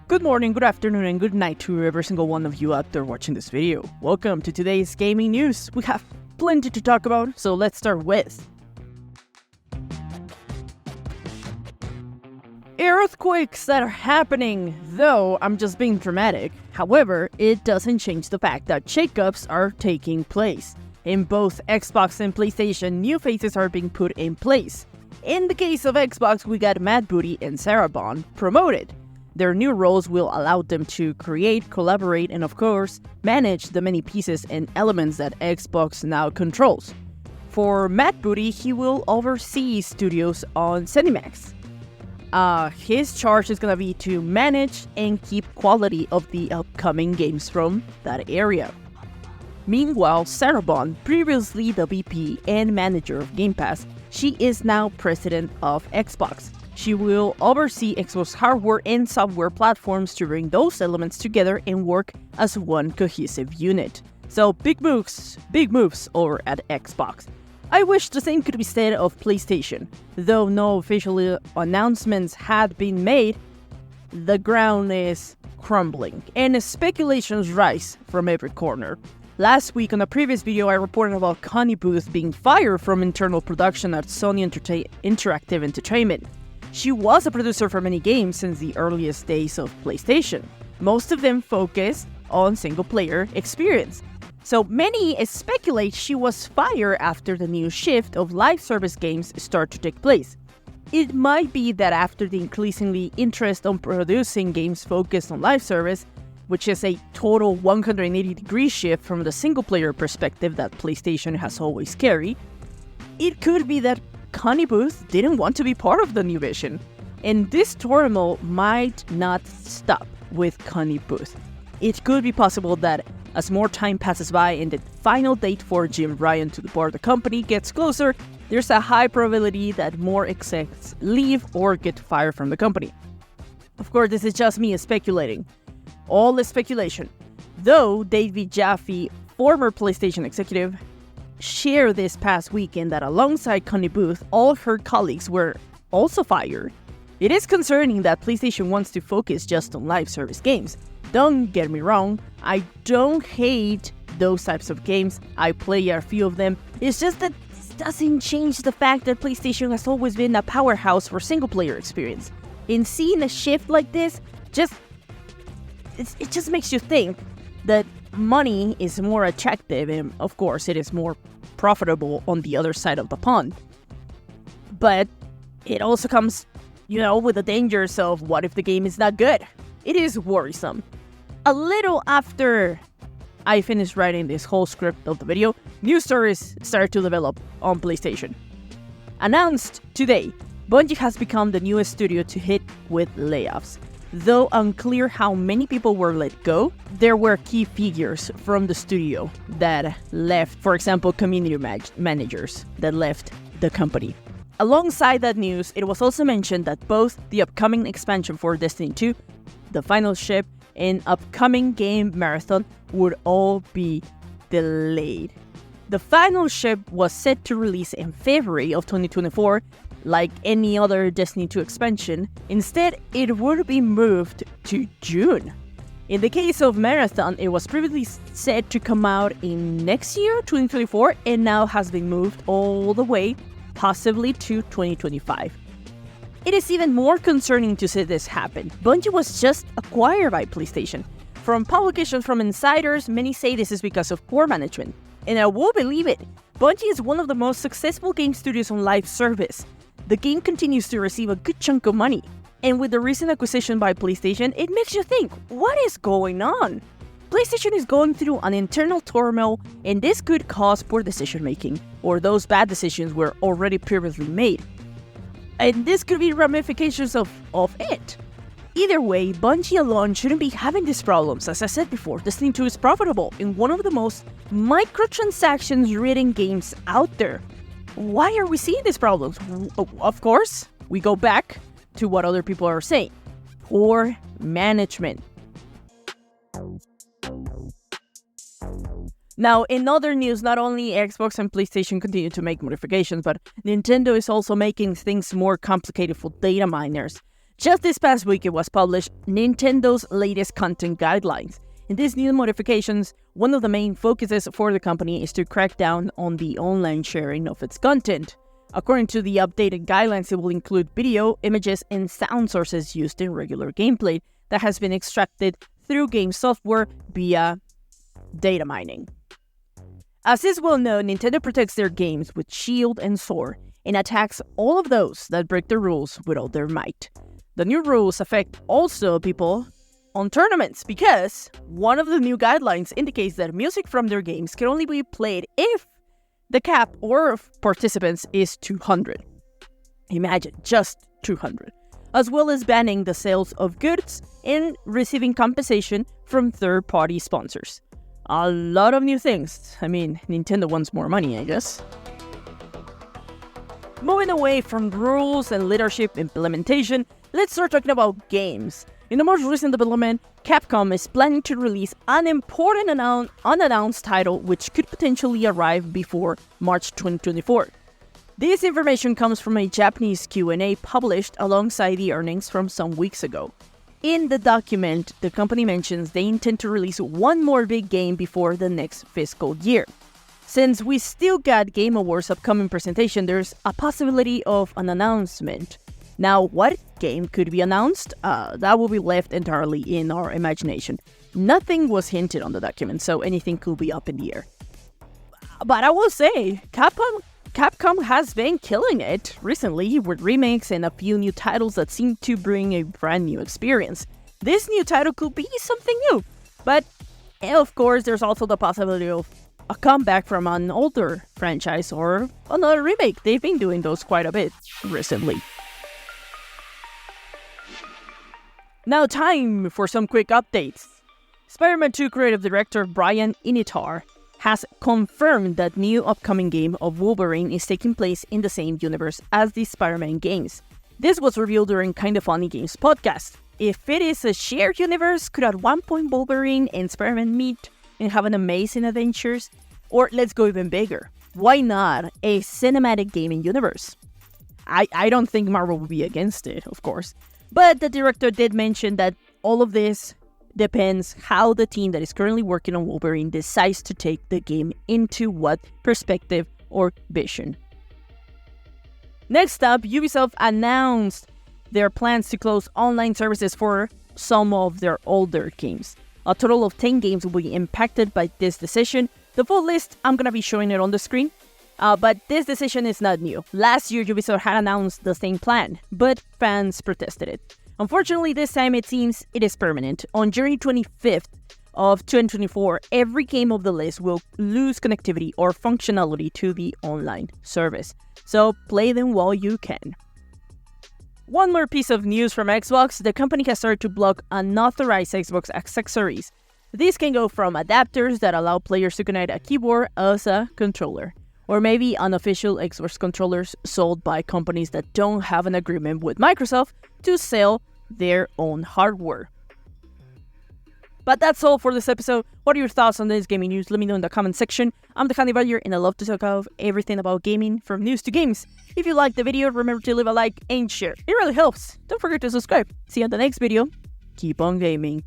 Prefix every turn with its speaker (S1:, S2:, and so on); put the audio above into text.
S1: Good morning, good afternoon, and good night to every single one of you out there watching this video. Welcome to today's gaming news. We have plenty to talk about, so let's start with earthquakes that are happening, though I'm just being dramatic. However, it doesn't change the fact that shakeups are taking place. In both Xbox and PlayStation, new faces are being put in place. In the case of Xbox, we got Matt Booty and Sarah Bond promoted. Their new roles will allow them to create, collaborate, and of course, manage the many pieces and elements that Xbox now controls. For Matt Booty, he will oversee studios on ZeniMax. His charge is gonna be to manage and keep quality of the upcoming games from that area. Meanwhile, Sarah Bond, previously the VP and manager of Game Pass, she is now president of Xbox. She will oversee Xbox hardware and software platforms to bring those elements together and work as one cohesive unit. So big moves over at Xbox. I wish the same could be said of PlayStation. Though no official announcements had been made, the ground is crumbling and speculations rise from every corner. Last week on a previous video I reported about Connie Booth being fired from internal production at Sony Interactive Entertainment. She was a producer for many games since the earliest days of PlayStation, most of them focused on single-player experience. So many speculate she was fired after the new shift of live service games start to take place. It might be that after the increasingly interest on producing games focused on live service, which is a total 180-degree shift from the single-player perspective that PlayStation has always carried, it could be that Connie Booth didn't want to be part of the new vision, and this turmoil might not stop with Connie Booth. It could be possible that as more time passes by and the final date for Jim Ryan to depart the company gets closer, there's a high probability that more execs leave or get fired from the company. Of course, this is just me speculating. All is speculation. Though David Jaffe, former PlayStation executive, shared this past weekend that alongside Connie Booth, all of her colleagues were also fired. It is concerning that PlayStation wants to focus just on live service games. Don't get me wrong, I don't hate those types of games. I play a few of them. It's just that this doesn't change the fact that PlayStation has always been a powerhouse for single-player experience. In seeing a shift like this, it just makes you think that money is more attractive and of course it is more profitable on the other side of the pond. But it also comes, with the dangers of what if the game is not good. It is worrisome. A little after I finished writing this whole script of the video, news stories started to develop on PlayStation. Announced today, Bungie has become the newest studio to hit with layoffs. Though unclear how many people were let go, there were key figures from the studio that left, for example, community managers that left the company. Alongside that news, it was also mentioned that both the upcoming expansion for Destiny 2, the final ship, and upcoming game marathon would all be delayed. The final ship was set to release in February of 2024, like any other Destiny 2 expansion. Instead, it would be moved to June. In the case of Marathon, it was previously set to come out in next year, 2024, and now has been moved all the way, possibly to 2025. It is even more concerning to see this happen. Bungie was just acquired by PlayStation. From publications from insiders, many say this is because of poor management. And I will believe it. Bungie is one of the most successful game studios on live service. The game continues to receive a good chunk of money. And with the recent acquisition by PlayStation, it makes you think, what is going on? PlayStation is going through an internal turmoil, and this could cause poor decision making, or those bad decisions were already previously made. And this could be ramifications of it. Either way, Bungie alone shouldn't be having these problems. As I said before, Destiny 2 is profitable in one of the most microtransactions-ridden games out there. Why are we seeing these problems? Of course, we go back to what other people are saying. Poor management. Now, in other news, not only Xbox and PlayStation continue to make modifications, but Nintendo is also making things more complicated for data miners. Just this past week, it was published Nintendo's latest content guidelines. In these new modifications, one of the main focuses for the company is to crack down on the online sharing of its content. According to the updated guidelines, it will include video, images, and sound sources used in regular gameplay that has been extracted through game software via data mining. As is well known, Nintendo protects their games with shield and sword and attacks all of those that break the rules with all their might. The new rules affect also people on tournaments because one of the new guidelines indicates that music from their games can only be played if the cap or participants is 200. Imagine, just 200. As well as banning the sales of goods and receiving compensation from third-party sponsors. A lot of new things. I mean, Nintendo wants more money, I guess. Moving away from rules and leadership implementation, let's start talking about games. In the most recent development, Capcom is planning to release an important unannounced title which could potentially arrive before March 2024. This information comes from a Japanese Q&A published alongside the earnings from some weeks ago. In the document, the company mentions they intend to release one more big game before the next fiscal year. Since we still got Game Awards upcoming presentation, there's a possibility of an announcement. Now, what game could be announced? That will be left entirely in our imagination. Nothing was hinted on the document, so anything could be up in the air. But I will say, Capcom has been killing it recently with remakes and a few new titles that seem to bring a brand new experience. This new title could be something new, but of course there's also the possibility of a comeback from an older franchise or another remake. They've been doing those quite a bit recently. Now time for some quick updates. Spider-Man 2 creative director Brian Initar has confirmed that new upcoming game of Wolverine is taking place in the same universe as the Spider-Man games. This was revealed during Kinda Funny Games podcast. If it is a shared universe, could at one point Wolverine and Spider-Man meet and have an amazing adventures? Or let's go even bigger. Why not a cinematic gaming universe? I don't think Marvel would be against it, of course. But the director did mention that all of this depends how the team that is currently working on Wolverine decides to take the game into what perspective or vision. Next up, Ubisoft announced their plans to close online services for some of their older games. A total of 10 games will be impacted by this decision. The full list, I'm going to be showing it on the screen. But this decision is not new. Last year, Ubisoft had announced the same plan, but fans protested it. Unfortunately, this time it seems it is permanent. On January 25th of 2024, every game of the list will lose connectivity or functionality to the online service. So play them while you can. One more piece of news from Xbox, the company has started to block unauthorized Xbox accessories. These can go from adapters that allow players to connect a keyboard as a controller, or maybe unofficial Xbox controllers sold by companies that don't have an agreement with Microsoft to sell their own hardware. But that's all for this episode. What are your thoughts on this gaming news? Let me know in the comment section. I'm the Candy Badger and I love to talk about everything about gaming from news to games. If you liked the video, remember to leave a like and share. It really helps. Don't forget to subscribe. See you in the next video. Keep on gaming.